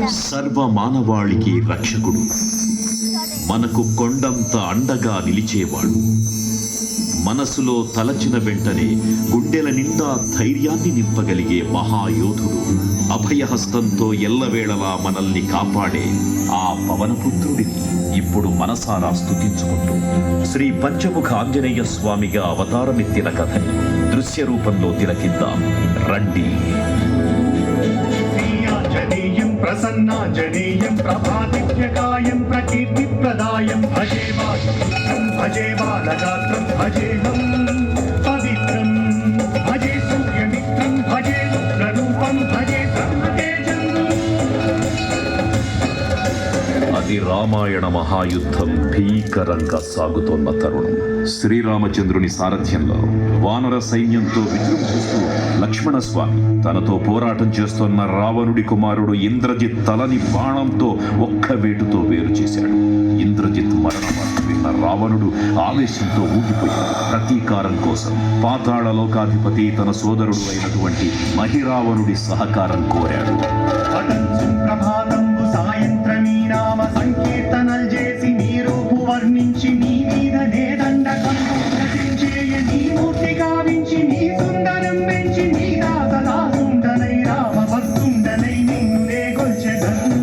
సర్వ మానవాళికి రక్షకుడు, మనకు కొండంత అండగా నిలిచేవాడు, మనసులో తలచిన వెంటనే గుండెల నిండా ధైర్యాన్ని నింపగలిగే మహాయోధుడు, అభయహస్తంతో ఎల్లవేళలా మనల్ని కాపాడే ఆ పవనపుత్రుడిని ఇప్పుడు మనసారా స్తుతించుకుంటూ శ్రీ పంచముఖ ఆంజనేయ స్వామిగా అవతారమెత్తిన కథని దృశ్య రూపంలో తిలకిద్దాం రండి. ప్రసన్నాంజనేయం ప్రభాదిత్యకాయం ప్రకీర్తిప్రదాయం భజే బాలగాత్రం భజేహం పవిత్రం భజే సూర్యమిత్రం భజే రుద్రరూపం భజే బ్రహ్మతేజం. అది రామాయణ మహాయుద్ధం భీకరంగా సాగుతోన్న తరుణం. శ్రీరామచంద్రుని సారథ్యంలో వానర సైన్యంతో విజృంభిస్తూ లక్ష్మణస్వామి తనతో పోరాటం చేస్తున్న రావణుడి కుమారుడు ఇంద్రజిత్ తలని బాణంతో ఒక్క వేటుతో వేరు చేశాడు. ఇంద్రజిత్ మరణం విన్న రావణుడు ఆవేశంతో ఊగిపోయాడు. ప్రతీకారం కోసం పాతాళ లోకాధిపతి తన సోదరుడు అయినటువంటి మహిరావణుడి సహకారం కోరాడు. సాయంత్రమీ నామ సంకీర్తనలు చేసి నీ రూపు వర్ణించి నీ మీద నేదండకం రచించేయ నీ మూర్తి గావించి నీ సుందరం పెంచి నీ దాసదాసుండనై రామ భక్తుండనై నిన్నునే గొల్చెదన్.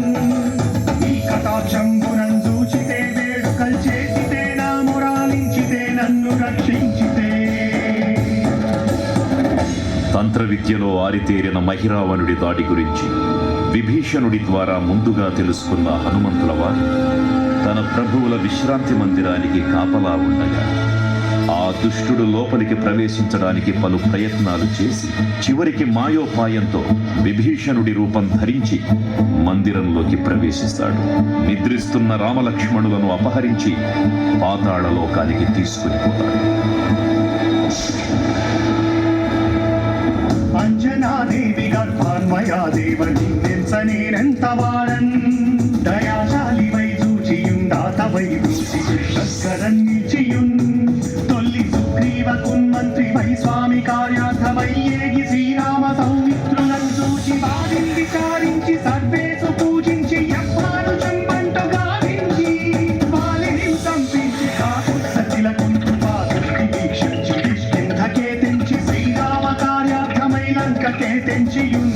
నీ కటాక్షంబునం చూచితే వేడుకల్ చేసితే నా మురాలించితే నన్ను రక్షించితే. తంత్ర విద్యలో ఆరితేరిన మహిరావణుడి దాడి గురించి విభీషణుడి ద్వారా ముందుగా తెలుసుకున్న హనుమంతుల వారు తన ప్రభువుల విశ్రాంతి మందిరానికి కాపలా ఉండగా ఆ దుష్టుడు లోపలికి ప్రవేశించడానికి పలు ప్రయత్నాలు చేసి చివరికి మాయోపాయంతో విభీషణుడి రూపం ధరించి మందిరంలోకి ప్రవేశిస్తాడు. నిద్రిస్తున్న రామలక్ష్మణులను అపహరించి పాతాళ లోకానికి తీసుకుని పోతాడు. అంజనాదేవి గర్భాన్మయా దేవని నేనెంత వాడన్ దయాశాలి వై చూచియుండాత వై చూచి శస్కరన్ నిచియున్ తొల్లి సుగ్రీవకున్ మంత్రి వై స్వామి కార్యార్థమై ఏగి శ్రీరామ సౌమిత్రులను చూచి వారిని విచారించి సర్వేసు పూజించి యవ్వాను చెంబంటు గావించి వాలిని సంపించి కాకు సతిలకున్ కృపాదృష్టి వీక్షించి కిష్కింధకే తెంచి శ్రీరామ కార్యార్థమై లంకకే తెంచియున్.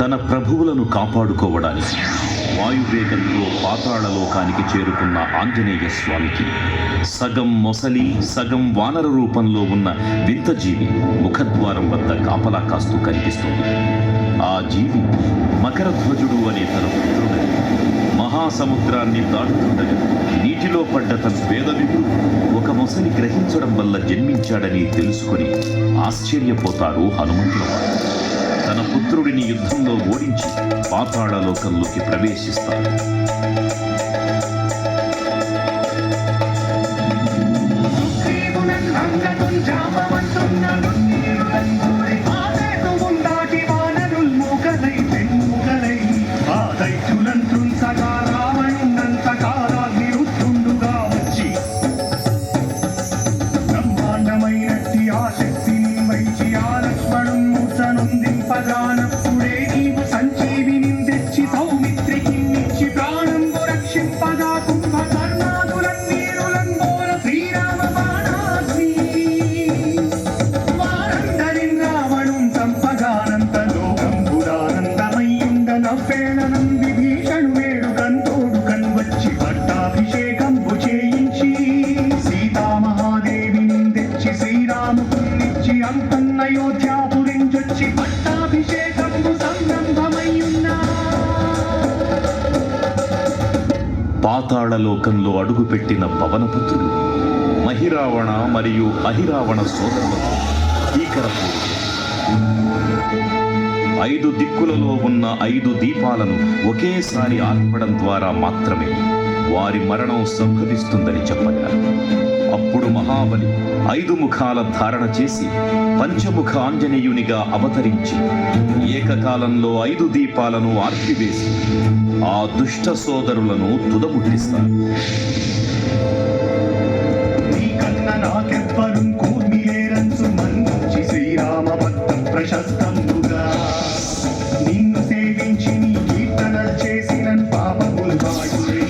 తన ప్రభువులను కాపాడుకోవడానికి వాయువేగంతో పాతాళ లోకానికి చేరుకున్న ఆంజనేయ స్వామికి సగం మొసలి సగం వానర రూపంలో ఉన్న వింత జీవి ముఖద్వారం వద్ద కాపలా కాస్తూ కనిపిస్తుంది. ఆ జీవి మకరధ్వజుడు అనే తన పుత్రుడని మహాసముద్రాన్ని దాటుతుండగా నీటిలో పడ్డ తన వేదవిధుడు ఒక మొసలి గ్రహించడం వల్ల జన్మించాడని తెలుసుకుని ఆశ్చర్యపోతాడు హనుమంతుల వారు. తన పుత్రుడిని యుద్ధంలో ఓడించి పాతాళ లోకంలోకి ప్రవేశిస్తాడు. పాతాళ లోకంలో అడుగుపెట్టిన పవనపుత్రుడు మహిరావణ మరియు అహిరావణ సోదరులతో భీకరపోరు. 5 దిక్కులలో ఉన్న 5 దీపాలను ఒకేసారి ఆర్పడం ద్వారా మాత్రమే వారి మరణం సంభవిస్తుందని చెప్పగా అప్పుడు మహాబలి 5 ముఖాల ధారణ చేసి పంచముఖ ఆంజనేయునిగా అవతరించి ఏకకాలంలో 5 దీపాలను ఆర్పివేసి ఆ దుష్ట సోదరులను తుదముట్టిస్తారు. నీకన్న నాకెవ్వరు కూర్మిలేరంచు మంచి శ్రీరామ భక్త ప్రశస్తంబుగా నిన్ను సేవించి నీ కీర్తనలు చేసిన పాపములు బాడులే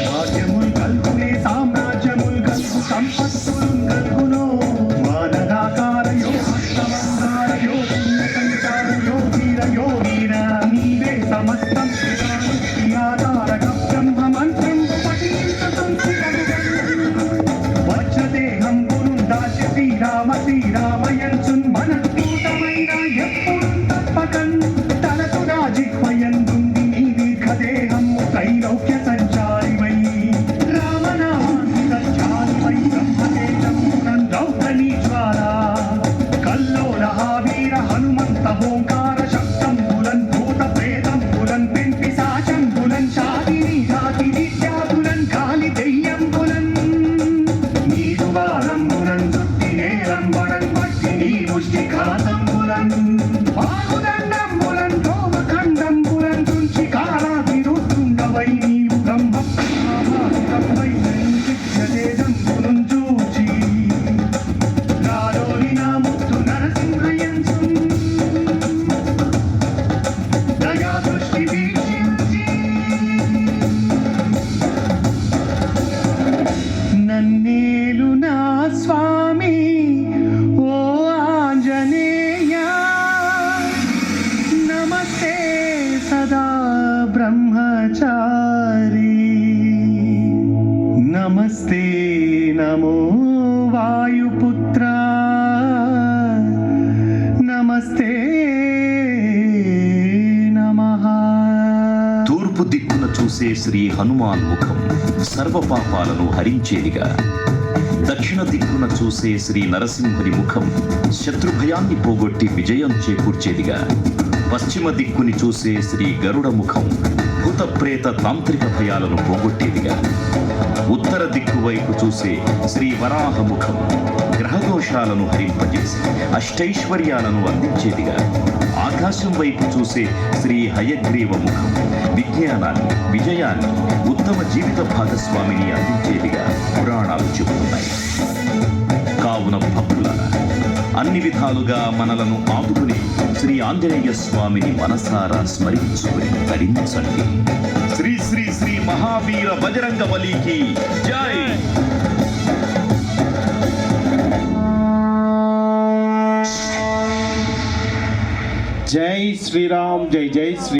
భాగ్యములు కల్గునే సామ్రాజ్యములు కల్గు సంపత్తులు కల్గునో మానదాకారయో హస్తమందారయో పుణ్యకంచారయో వీరయో వీర నీవే సమస్తం ఆధారక బ్రహ్మ మంత్రం వజ్రదేహంబును దాచి శ్రీరామ శ్రీరామయంచున్ మనఃపూతమైన ఎప్పుడు తప్పకన్ తలతు రాజిహ్వయందుంది నీ దీర్ఘదేహము త్రైలోక్య సంచారివై రామనామాన్ని సత్యానివై బ్రహ్మతేజమునన్ రౌద్రనీ జ్వాల కల్లోల వీర హనుమంత ఓంకార శబ్దంబులన్ భూత ప్రేతంబులన్ పిశాచంబులన్ శాతిని జాతి విద్యాబులన్ కాలి దెయ్యంబులన్ నీరు వారంబులన్ దుట్టి నేరంబడన్ బట్టి నీ ముష్టి ఘాతంబులన్ బాగుదండంబులన్ రోమఖండంబులన్ తుంచి కారాభిరుతుండవై నీవు బ్రహ్మ ప్రమాణితమై దివ్యతేజంబులను చూచి రాలోని నా ముత్తు నరసింహయంచున్ దయా దృష్టి వీక్షించి నన్నేలు నా స్వామి ఓ ఆంజనేయ నమస్తే సదా బ్రహ్మచారి నమస్తే నమో వాయుపుత్ర నమస్తే నమః. తూర్పు దిక్కున చూసే శ్రీ హనుమాన్ ముఖం సర్వ పాపాలను హరించేదిగా, దక్షిణ దిక్కున చూసే శ్రీ నరసింహుని ముఖం శత్రుభయాన్ని పోగొట్టి విజయం చేకూర్చేదిగా, పశ్చిమ దిక్కుని చూసే శ్రీ గరుడ ముఖం భూత ప్రేత తాంత్రిక భయాలను పోగొట్టేదిగా, ఉత్తర దిక్కు వైపు చూసే శ్రీ వరాహ ముఖం గ్రహదోషాలను హరింపజేసి అష్టైశ్వర్యాలను అందించేదిగా, ఆకాశం వైపు చూసే శ్రీ హయగ్రీవ ముఖం విజ్ఞానాన్ని, విజయాన్ని, ఉత్తమ జీవిత భాగస్వామిని అందించేదిగా పురాణాలు చెబుతున్నాయి. కావున భక్తులారా, అన్ని విధాలుగా మనలను ఆదుకుని శ్రీ ఆంజనేయ స్వామిని మనసారా స్మరించుకుని తరించండి. శ్రీ శ్రీ శ్రీ మహావీర బజరంగ బలికి జై. జై శ్రీరామ్, జై జై శ్రీ